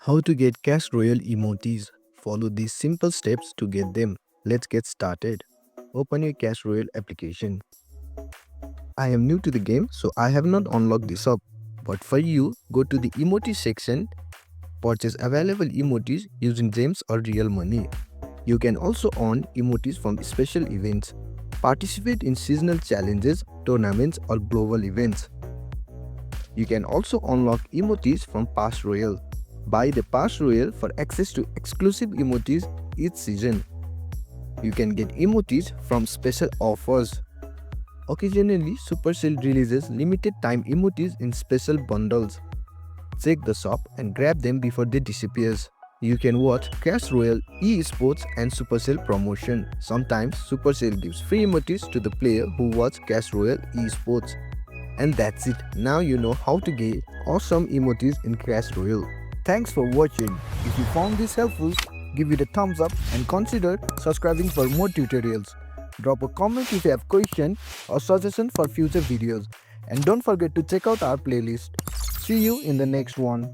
How to get Clash Royale Emotes. Follow these simple steps to get them. Let's get started. Open your Clash Royale application. I am new to the game, so I have not unlocked this up. But for you, go to the emotes section, purchase available emotes using gems or real money. You can also earn emotes from special events. Participate in seasonal challenges, tournaments, or global events. You can also unlock emotes from Pass Royale. Buy the Pass Royale for access to exclusive emotes each season. You can get emotes from special offers. Occasionally, Supercell releases limited time emotes in special bundles. Check the shop and grab them before they disappear. You can watch Clash Royale eSports and Supercell promotion. Sometimes Supercell gives free emotes to the player who watch Clash Royale eSports. And that's it. Now you know how to get awesome emotes in Clash Royale. Thanks for watching. If you found this helpful, give it a thumbs up and consider subscribing for more tutorials. Drop a comment if you have question or suggestion for future videos. And don't forget to check out our playlist. See you in the next one.